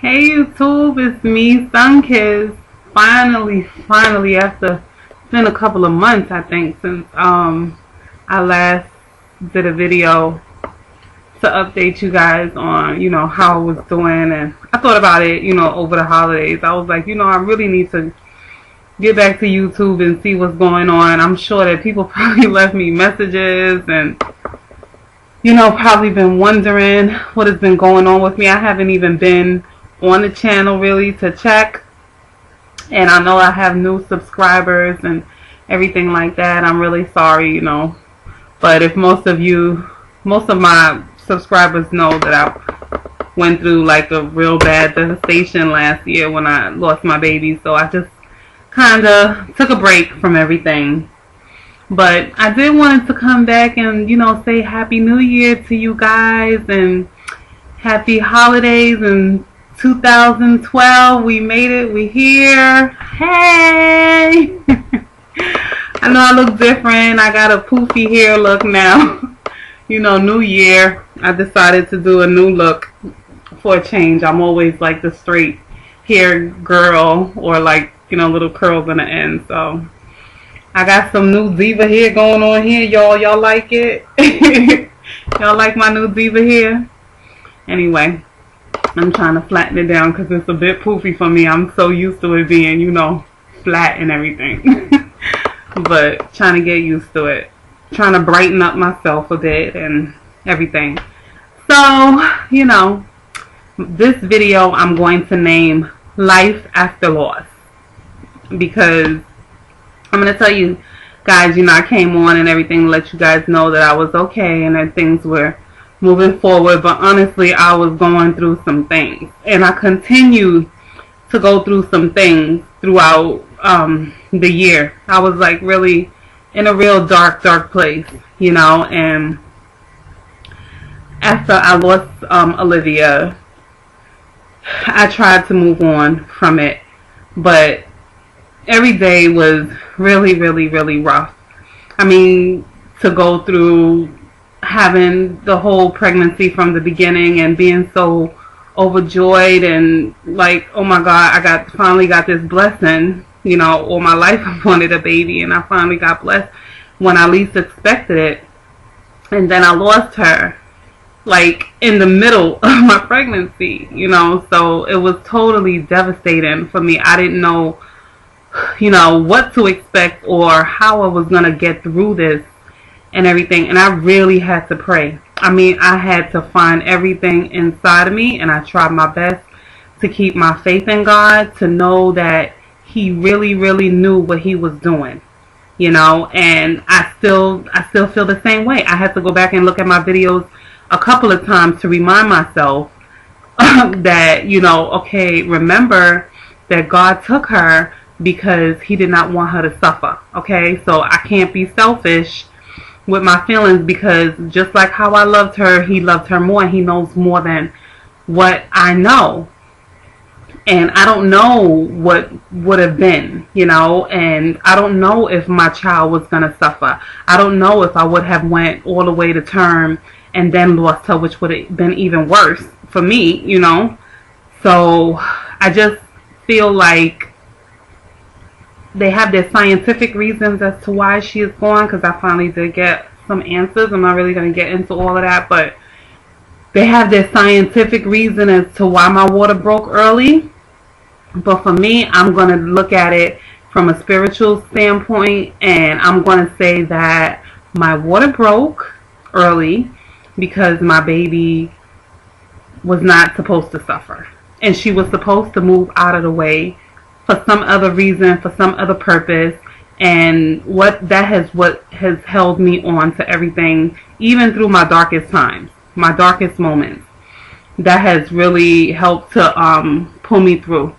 Hey YouTube, it's me, Sunkiss. Finally, after it's been a couple of months, I think, since I last did a video to update you guys on, how I was doing, and I thought about it, over the holidays. I was like, I really need to get back to YouTube and see what's going on. I'm sure that people probably left me messages and probably been wondering what has been going on with me. I haven't even been on the channel really to check, and I know I have new subscribers and everything like that. I'm really sorry, but if most of my subscribers know that I went through like a real bad devastation last year when I lost my baby, so I just kind of took a break from everything. But I did want to come back and say Happy New Year to you guys and Happy Holidays and 2012. We made it. We here. Hey. I know I look different. I got a poofy hair look now. New year. I decided to do a new look for a change. I'm always like the straight hair girl, or like little curls in the end. So I got some new diva hair going on here, y'all. Y'all like it? Y'all like my new diva hair? Anyway, I'm trying to flatten it down because it's a bit poofy for me. I'm so used to it being, flat and everything. But trying to get used to it. Trying to brighten up myself a bit and everything. So, this video I'm going to name Life After Loss. Because I'm going to tell you guys, I came on and everything to let you guys know that I was okay and that things were moving forward, but honestly I was going through some things, and I continue to go through some things throughout the year. I was like really in a real dark place, and after I lost Olivia, I tried to move on from it, but every day was really rough. I mean, to go through having the whole pregnancy from the beginning and being so overjoyed and like, oh my God, I finally got this blessing. All my life I wanted a baby, and I finally got blessed when I least expected it. And then I lost her like in the middle of my pregnancy, so it was totally devastating for me. I didn't know what to expect or how I was going to get through this and everything. And I really had to pray. I mean, I had to find everything inside of me, and I tried my best to keep my faith in God, to know that He really knew what He was doing, and I still feel the same way. I had to go back and look at my videos a couple of times to remind myself that, okay, remember that God took her because He did not want her to suffer. Okay, so I can't be selfish with my feelings, because just like how I loved her, He loved her more. He knows more than what I know, and I don't know what would have been, and I don't know if my child was going to suffer. I don't know if I would have went all the way to term and then lost her, which would have been even worse for me, So I just feel like they have their scientific reasons as to why she is gone, because I finally did get some answers. I'm not really going to get into all of that, but they have their scientific reason as to why my water broke early. But for me, I'm going to look at it from a spiritual standpoint, and I'm going to say that my water broke early because my baby was not supposed to suffer, and she was supposed to move out of the way for some other reason, for some other purpose. And what has held me on to everything, even through my darkest times, my darkest moments. That has really helped to pull me through.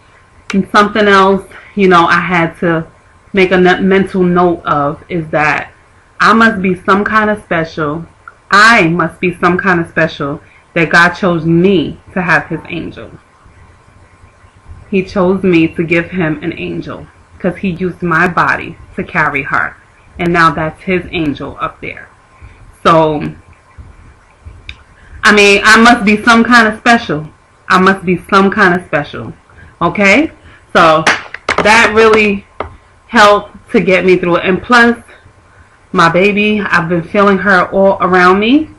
And something else, I had to make a mental note of is that I must be some kind of special. I must be some kind of special, that God chose me to have His angel. He chose me to give Him an angel because He used my body to carry her. And now that's His angel up there. So, I mean, I must be some kind of special. I must be some kind of special. Okay? So that really helped to get me through it. And plus, my baby, I've been feeling her all around me.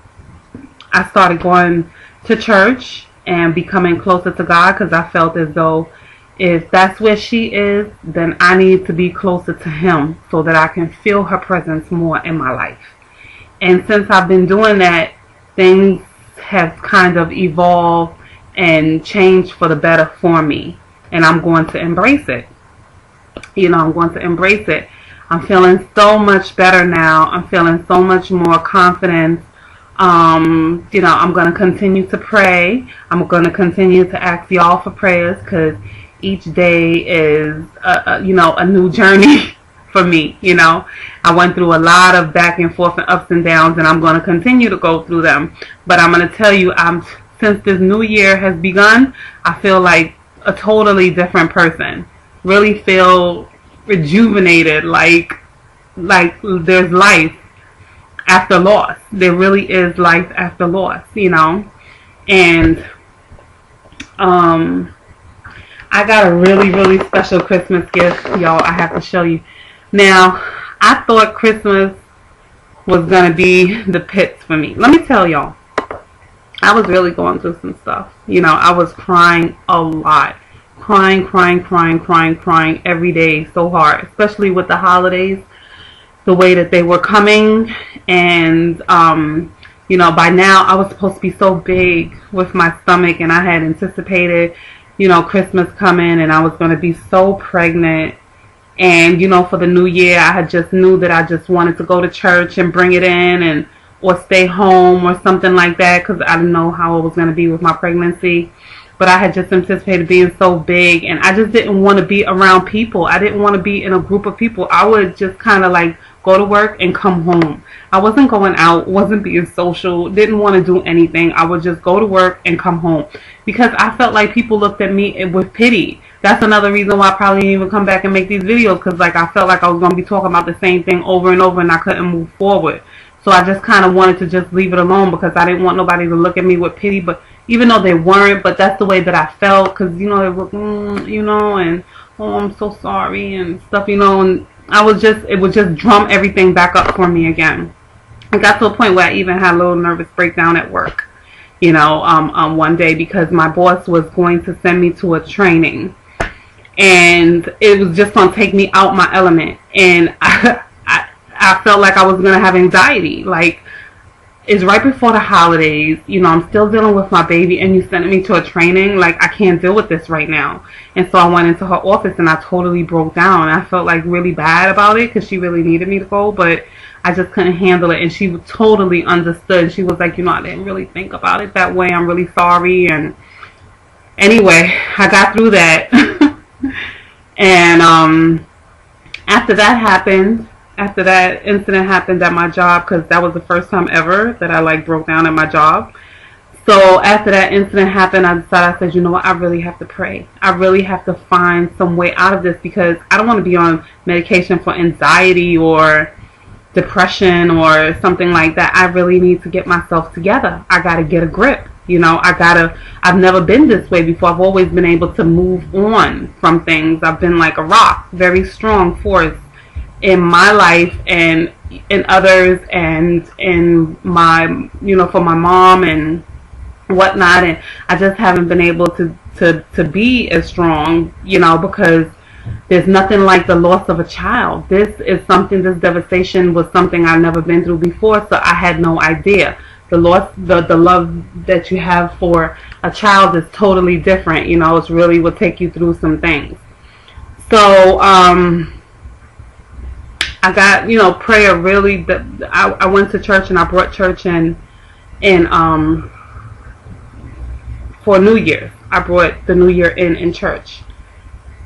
I started going to church and becoming closer to God because I felt as though if that's where she is, then I need to be closer to Him so that I can feel her presence more in my life. And since I've been doing that, things have kind of evolved and changed for the better for me. And I'm going to embrace it. You know, I'm going to embrace it. I'm feeling so much better now. I'm feeling so much more confidence. You know, I'm going to continue to pray. I'm going to continue to ask y'all for prayers because each day is, you know, a new journey for me. You know, I went through a lot of back and forth and ups and downs, and I'm going to continue to go through them. But I'm going to tell you, since this new year has begun, I feel like a totally different person. Really feel rejuvenated, like there's life after loss. There really is life after loss, you know. And I got a really, really special Christmas gift, y'all. I have to show you. Now, I thought Christmas was going to be the pits for me. Let me tell y'all, I was really going through some stuff. You know, I was crying a lot. Crying every day so hard, especially with the holidays, the way that they were coming. And, you know, by now I was supposed to be so big with my stomach, and I had anticipated, you know, Christmas coming, and I was going to be so pregnant. And, you know, for the new year, I had just knew that I just wanted to go to church and bring it in, and or stay home or something like that, because I didn't know how it was going to be with my pregnancy. But I had just anticipated being so big, and I just didn't want to be around people. I didn't want to be in a group of people. I would just kind of like go to work and come home. I wasn't going out, wasn't being social, didn't want to do anything. I would just go to work and come home because I felt like people looked at me with pity. That's another reason why I probably didn't even come back and make these videos, because like I felt like I was going to be talking about the same thing over and over, and I couldn't move forward. So I just kind of wanted to just leave it alone because I didn't want nobody to look at me with pity. But even though they weren't, but that's the way that I felt, because, you know, they were, you know, and, oh, I'm so sorry and stuff, you know, and it would just drum everything back up for me again. It got to a point where I even had a little nervous breakdown at work, you know, one day, because my boss was going to send me to a training, and it was just going to take me out my element, and I felt like I was going to have anxiety. Like, it's right before the holidays, you know, I'm still dealing with my baby, and you sending me to a training, like, I can't deal with this right now. And so I went into her office, and I totally broke down. I felt like really bad about it, because she really needed me to go, but I just couldn't handle it. And she totally understood. She was like, you know, I didn't really think about it that way. I'm really sorry. And anyway, I got through that. And after that happened, after that incident happened at my job, because that was the first time ever that I like broke down at my job. So after that incident happened, I decided, I said, you know what, I really have to pray. I really have to find some way out of this, because I don't want to be on medication for anxiety or depression or something like that. I really need to get myself together. I got to get a grip. You know, I've never been this way before. I've always been able to move on from things. I've been like a rock, very strong force in my life and in others, and in my, you know, for my mom and whatnot. And I just haven't been able to be as strong, you know, because there's nothing like the loss of a child. This devastation was something I've never been through before, so I had no idea. The loss, the love that you have for a child is totally different. You know, it's really will take you through some things. So, I got, you know, prayer really, I went to church, and I brought church in for New Year's. I brought the New Year in church.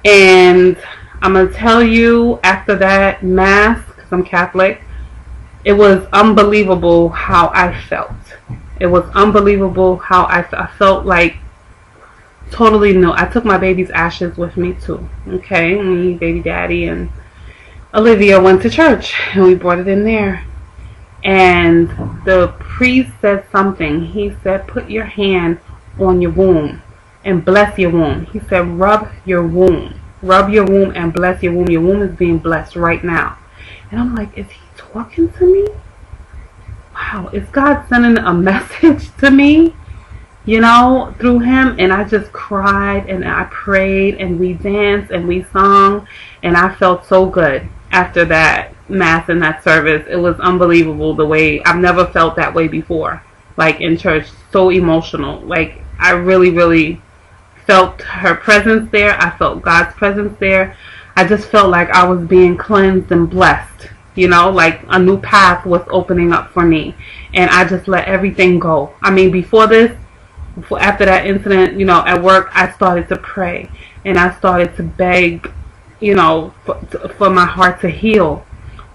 And I'm going to tell you, after that Mass, because I'm Catholic, it was unbelievable how I felt. It was unbelievable how I felt like totally new. I took my baby's ashes with me too. Okay, me, baby daddy, and Olivia went to church, and we brought it in there. And the priest said something. He said, put your hand on your womb. and bless your womb. He said, rub your womb. Rub your womb and bless your womb. Your womb is being blessed right now. And I'm like, is he talking to me? Wow, is God sending a message to me, you know, through him? And I just cried and I prayed and we danced and we sung, and I felt so good after that mass and that service. It was unbelievable the way, I've never felt that way before, like in church. So emotional. Like I really, really felt her presence there. I felt God's presence there. I just felt like I was being cleansed and blessed. You know, like a new path was opening up for me. And I just let everything go. I mean, before this, after that incident, you know, at work, I started to pray. And I started to beg, you know, for my heart to heal,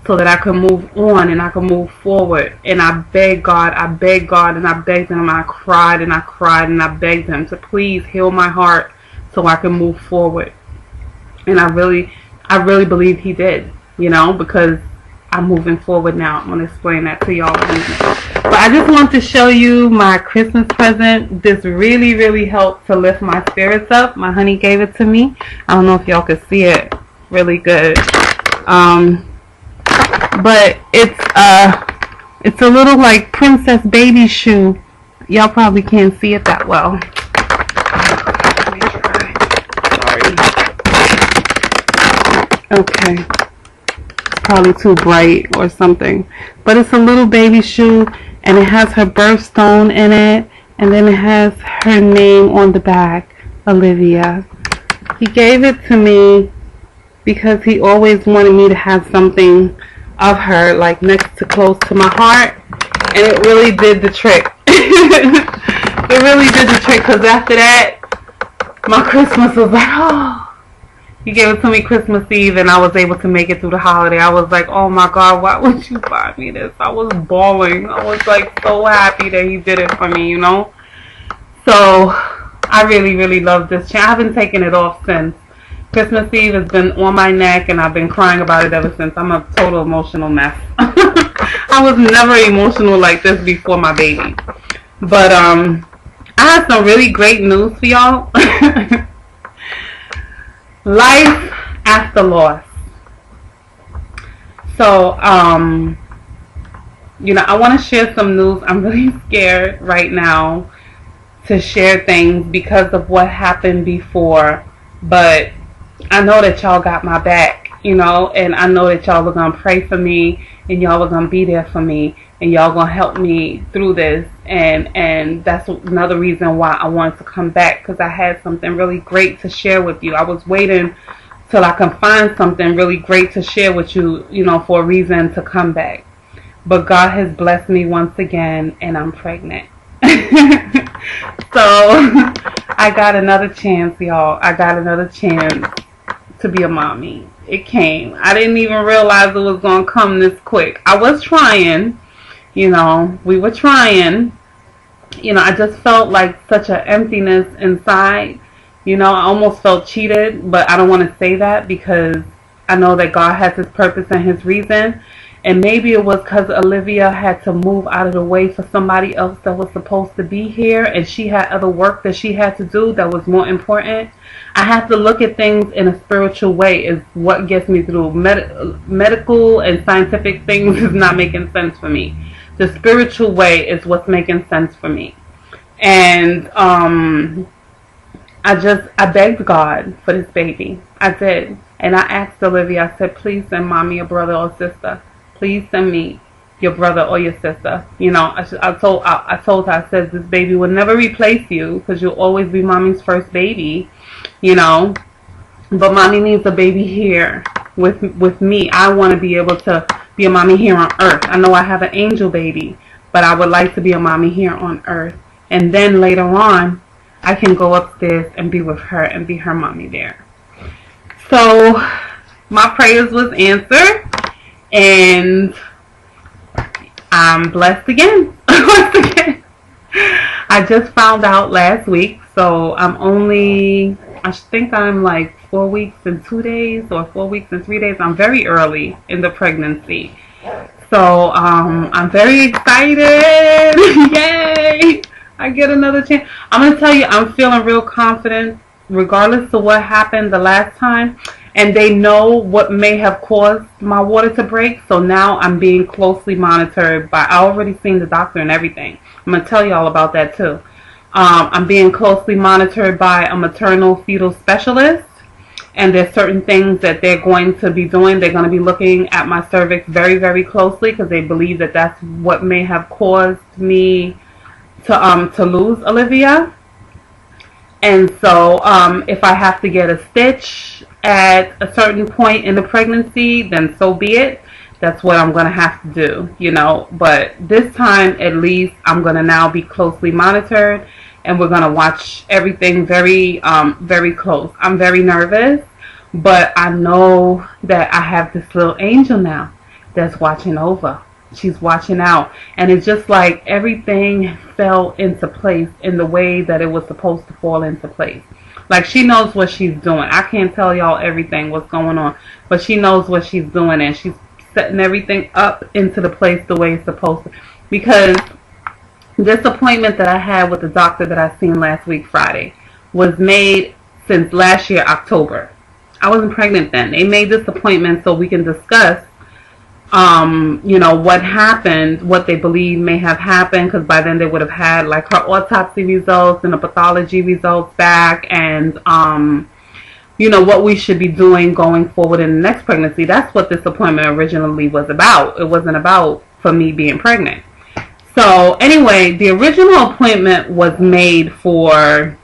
so that I could move on and I could move forward. And I begged God, and I begged him. I cried and I cried and I begged him to please heal my heart so I can move forward. And I really believe he did, you know, because I'm moving forward now. I'm going to explain that to y'all. But I just want to show you my Christmas present. This really, really helped to lift my spirits up. My honey gave it to me. I don't know if y'all can see it really good. But it's a little like princess baby shoe. Y'all probably can't see it that well. Let me try. Sorry. Okay. Probably too bright or something, but it's a little baby shoe, and it has her birthstone in it, and then it has her name on the back, Olivia. He gave it to me because he always wanted me to have something of her, like next to close to my heart, and it really did the trick. It really did the trick, because after that my Christmas was like, oh. He gave it to me Christmas Eve, and I was able to make it through the holiday. I was like, oh my God, why would you buy me this? I was bawling. I was like so happy that he did it for me, you know. So I really, really love this chain. I haven't taken it off since. Christmas Eve has been on my neck, and I've been crying about it ever since. I'm a total emotional mess. I was never emotional like this before my baby. But I have some really great news for y'all. Life after loss. So, you know, I want to share some news. I'm really scared right now to share things because of what happened before. But I know that y'all got my back, you know, and I know that y'all are going to pray for me, and y'all are going to be there for me, and y'all going to help me through this. And that's another reason why I wanted to come back, because I had something really great to share with you. I was waiting till I can find something really great to share with you, you know, for a reason to come back. But God has blessed me once again, and I'm pregnant. So I got another chance, y'all. I got another chance to be a mommy. It came. I didn't even realize it was going to come this quick. I was trying, you know, we were trying. You know, I just felt like such an emptiness inside. You know, I almost felt cheated, but I don't want to say that, because I know that God has his purpose and his reason. And maybe it was because Olivia had to move out of the way for somebody else that was supposed to be here, and she had other work that she had to do that was more important. I have to look at things in a spiritual way, is what gets me through. Medical and scientific things is not making sense for me. The spiritual way is what's making sense for me. And I begged God for this baby. I did. And I asked Olivia, I said, please send mommy a brother or sister. Please send me your brother or your sister. You know, I told her, I said, this baby will never replace you, because you'll always be mommy's first baby, you know. But mommy needs a baby here with me. I want to be able to be a mommy here on earth. I know I have an angel baby, but I would like to be a mommy here on earth. And then later on, I can go upstairs and be with her and be her mommy there. So my prayers was answered, and I'm blessed again. Once again. I just found out last week, so I think I'm like 4 weeks and 2 days or 4 weeks and 3 days. I'm very early in the pregnancy. So I'm very excited. Yay! I get another chance. I'm going to tell you, I'm feeling real confident regardless of what happened the last time. And they know what may have caused my water to break. So now I'm being closely monitored by, I already seen the doctor and everything. I'm going to tell you all about that too. I'm being closely monitored by a maternal fetal specialist. And there's certain things that they're going to be doing. They're going to be looking at my cervix very, very closely because they believe that that's what may have caused me to lose Olivia. And so if I have to get a stitch at a certain point in the pregnancy, then so be it. That's what I'm going to have to do, you know. But this time, at least, I'm going to now be closely monitored. And we're going to watch everything very, very close. I'm very nervous. But I know that I have this little angel now that's watching over. She's watching out. And it's just like everything fell into place in the way that it was supposed to fall into place. Like, she knows what she's doing. I can't tell y'all everything what's going on, but she knows what she's doing, and she's setting everything up into the place the way it's supposed to. Because this appointment that I had with the doctor that I seen last week Friday was made since last year October. I wasn't pregnant then. They made this appointment so we can discuss you know, what happened, what they believe may have happened, because by then they would have had like her autopsy results and the pathology results back, and you know, what we should be doing going forward in the next pregnancy. That's what this appointment originally was about. It wasn't about for me being pregnant. So anyway, the original appointment was made for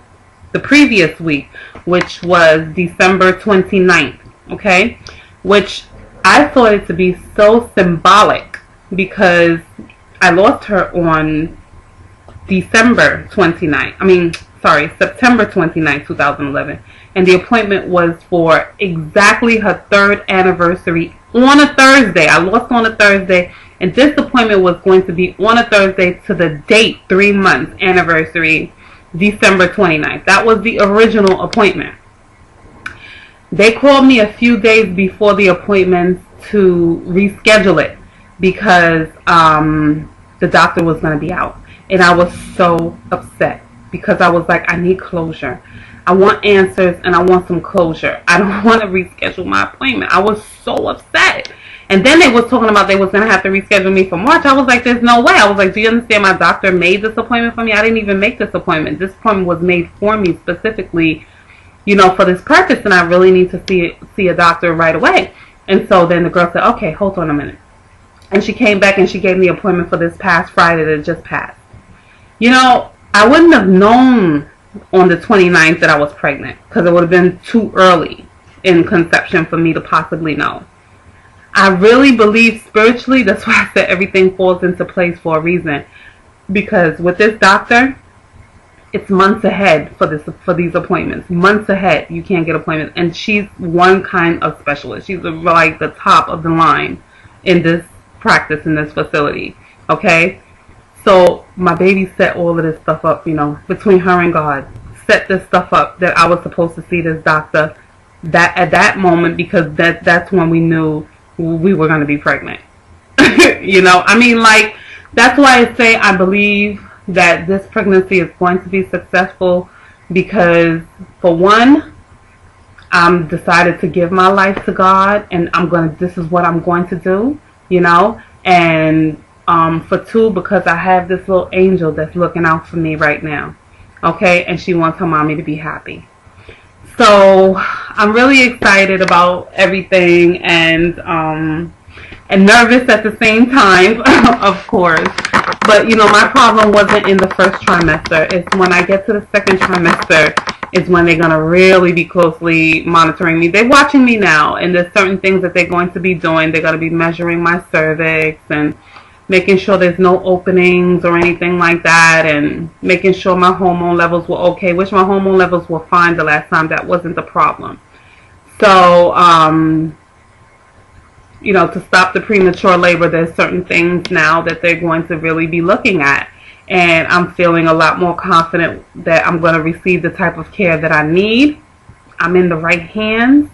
the previous week, which was December 29th, okay, which I thought it to be so symbolic because I lost her on September 29th, 2011. And the appointment was for exactly her 3rd anniversary on a Thursday. I lost on a Thursday, and this appointment was going to be on a Thursday to the date, 3 months anniversary, December 29th. That was the original appointment. They called me a few days before the appointment to reschedule it because the doctor was going to be out. And I was so upset because I was like, I need closure. I want answers and I want some closure. I don't want to reschedule my appointment. I was so upset. And then they was talking about they was going to have to reschedule me for March. I was like, there's no way. I was like, do you understand my doctor made this appointment for me? I didn't even make this appointment. This appointment was made for me specifically, you know, for this purpose, and I really need to see a doctor right away. And so then the girl said, okay, hold on a minute. And she came back and she gave me an appointment for this past Friday that just passed. You know, I wouldn't have known on the 29th that I was pregnant because it would have been too early in conception for me to possibly know. I really believe spiritually, that's why I said everything falls into place for a reason. Because with this doctor, it's months ahead for these appointments. Months ahead, you can't get appointments. And she's one kind of specialist. She's like the top of the line in this practice, in this facility. Okay? So my baby set all of this stuff up, you know, between her and God. Set this stuff up that I was supposed to see this doctor at that moment, because that's when we knew we were going to be pregnant. You know, I mean, like, that's why I say I believe that this pregnancy is going to be successful, because for one, I'm decided to give my life to God, and this is what I'm going to do, you know, and for two, because I have this little angel that's looking out for me right now, okay, and she wants her mommy to be happy. So I'm really excited about everything, and nervous at the same time, of course. But, you know, my problem wasn't in the first trimester. It's when I get to the second trimester is when they're going to really be closely monitoring me. They're watching me now, and there's certain things that they're going to be doing. They're going to be measuring my cervix and making sure there's no openings or anything like that, and making sure my hormone levels were okay, which my hormone levels were fine the last time. That wasn't the problem. So, you know, to stop the premature labor, there's certain things now that they're going to really be looking at. And I'm feeling a lot more confident that I'm going to receive the type of care that I need. I'm in the right hands.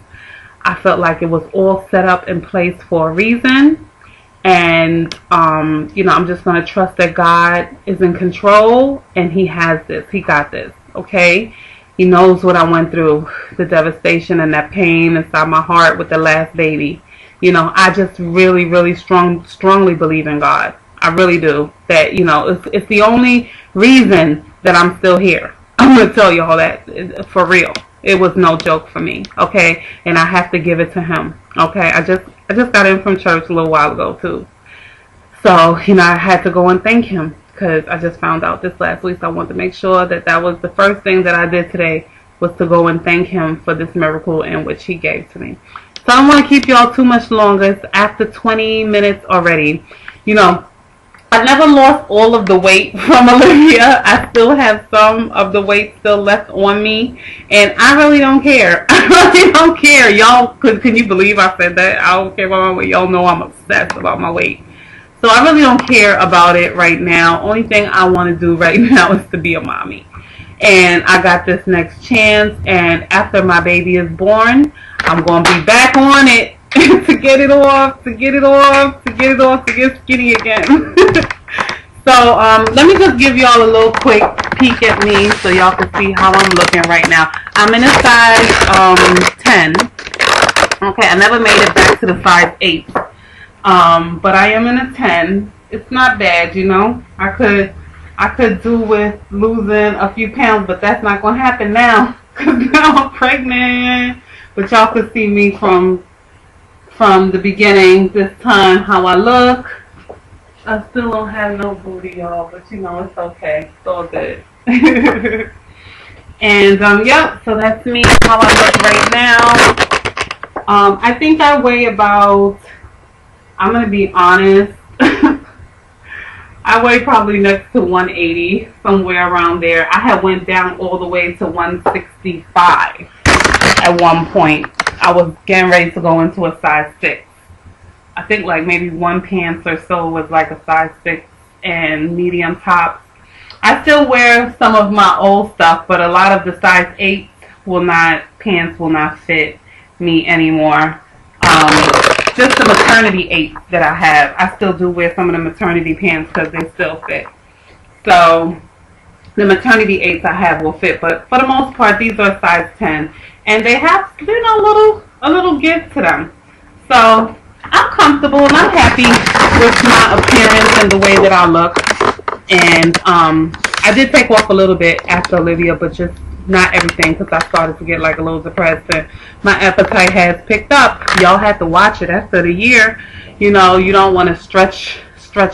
I felt like it was all set up in place for a reason. And, you know, I'm just going to trust that God is in control and He has this. He got this, okay? He knows what I went through, the devastation and that pain inside my heart with the last baby. You know, I just really, really strongly believe in God. I really do. That, you know, it's the only reason that I'm still here. I'm going to tell you all that for real. It was no joke for me, okay? And I have to give it to Him, okay? I just got in from church a little while ago, too. So, you know, I had to go and thank Him because I just found out this last week. So I want to make sure that that was the first thing that I did today, was to go and thank Him for this miracle in which He gave to me. So I don't want to keep y'all too much longer. It's after 20 minutes already. You know, I never lost all of the weight from Olivia. I still have some of the weight still left on me. And I really don't care. I really don't care. Y'all, can you believe I said that? I don't care about my weight. Y'all know I'm obsessed about my weight. So I really don't care about it right now. Only thing I want to do right now is to be a mommy. And I got this next chance. And after my baby is born, I'm going to be back on it. to get it off, to get skinny again. So let me just give y'all a little quick peek at me so y'all can see how I'm looking right now. I'm in a size 10. Okay, I never made it back to the size 8. But I am in a 10. It's not bad, you know. I could do with losing a few pounds, but that's not going to happen now because now I'm pregnant. But y'all could see me from the beginning this time how I look. I still don't have no booty, y'all, but you know, it's okay. It's all good. And yep, so that's me, how I look right now. I think I weigh about, I'm gonna be honest, I weigh probably next to 180, somewhere around there. I had went down all the way to 165 at one point. I was getting ready to go into a size 6. I think like maybe one pants or so was like a size 6 and medium tops. I still wear some of my old stuff, but a lot of the size 8 pants will not fit me anymore. Just the maternity 8 that I have. I still do wear some of the maternity pants because they still fit. So the maternity 8s I have will fit, but for the most part these are size 10. And they have, you know, a little give to them. So I'm comfortable and I'm happy with my appearance and the way that I look. And I did take off a little bit after Olivia, but just not everything because I started to get like a little depressed and my appetite has picked up. Y'all have to watch it after the year. You know, you don't want to stretch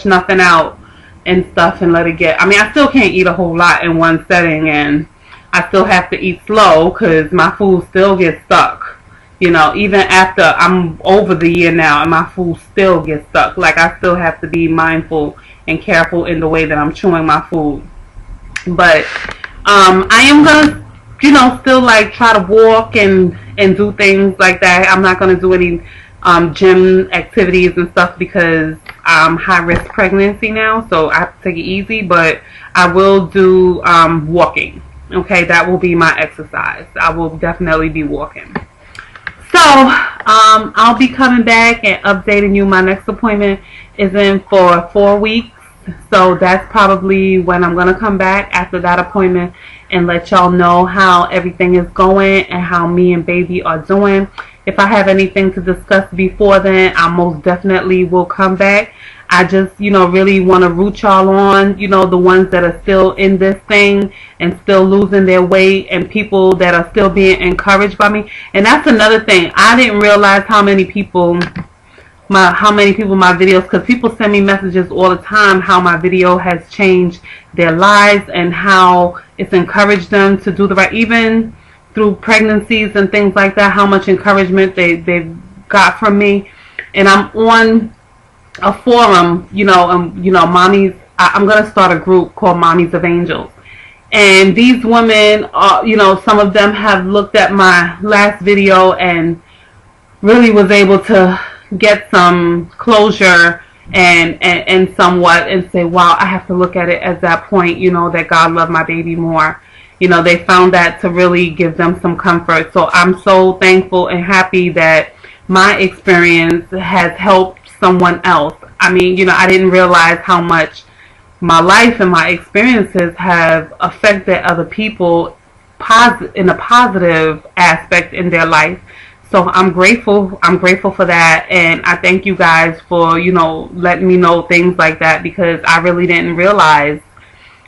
nothing out and stuff and let it get. I mean, I still can't eat a whole lot in one setting, and I still have to eat slow because my food still gets stuck. You know, even after I'm over the year now and my food still gets stuck. Like, I still have to be mindful and careful in the way that I'm chewing my food. But I am going to, you know, still like try to walk and do things like that. I'm not going to do any gym activities and stuff because I'm high risk pregnancy now. So I have to take it easy. But I will do walking. Okay, that will be my exercise. I will definitely be walking. So, I'll be coming back and updating you. My next appointment is in for 4 weeks. So, that's probably when I'm going to come back after that appointment and let y'all know how everything is going and how me and baby are doing. If I have anything to discuss before then, I most definitely will come back. I just, you know, really want to root y'all on, you know, the ones that are still in this thing and still losing their weight and people that are still being encouraged by me. And that's another thing. I didn't realize how many people my videos, because people send me messages all the time how my video has changed their lives and how it's encouraged them to do the right, even through pregnancies and things like that, how much encouragement they've got from me. And I'm on a forum, you know, mommies. I'm going to start a group called Mommies of Angels. And these women, you know, some of them have looked at my last video and really was able to get some closure and somewhat and say, wow, I have to look at it as that point, you know, that God loved my baby more. You know, they found that to really give them some comfort. So I'm so thankful and happy that my experience has helped someone else. I mean, you know, I didn't realize how much my life and my experiences have affected other people in a positive aspect in their life. So I'm grateful. I'm grateful for that, and I thank you guys for, you know, letting me know things like that, because I really didn't realize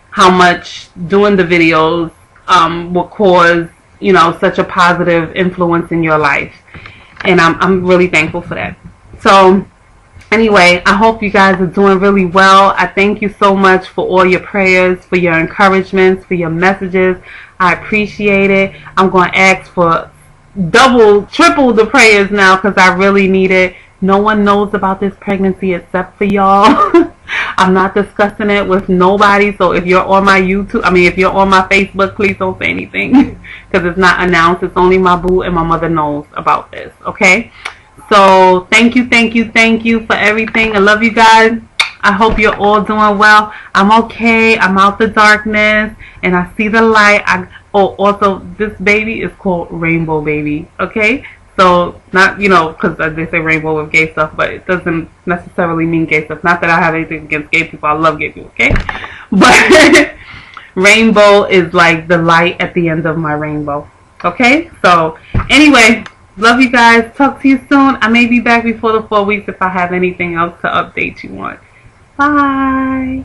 how much doing the videos will cause, you know, such a positive influence in your life, and I'm really thankful for that. So anyway, I hope you guys are doing really well. I thank you so much for all your prayers, for your encouragements, for your messages. I appreciate it. I'm going to ask for double, triple the prayers now, because I really need it. No one knows about this pregnancy except for y'all. I'm not discussing it with nobody. So if you're on my YouTube, if you're on my Facebook, please don't say anything, because it's not announced. It's only my boo and my mother knows about this. Okay? So thank you for everything. I love you guys. I hope you're all doing well. I'm okay. I'm out the darkness and I see the light. Oh, also, this baby is called Rainbow Baby. Okay? So, not, you know, because they say rainbow with gay stuff, but it doesn't necessarily mean gay stuff. Not that I have anything against gay people. I love gay people, okay? But rainbow is like the light at the end of my rainbow. Okay? So, anyway, love you guys. Talk to you soon. I may be back before the 4 weeks if I have anything else to update you on. Bye.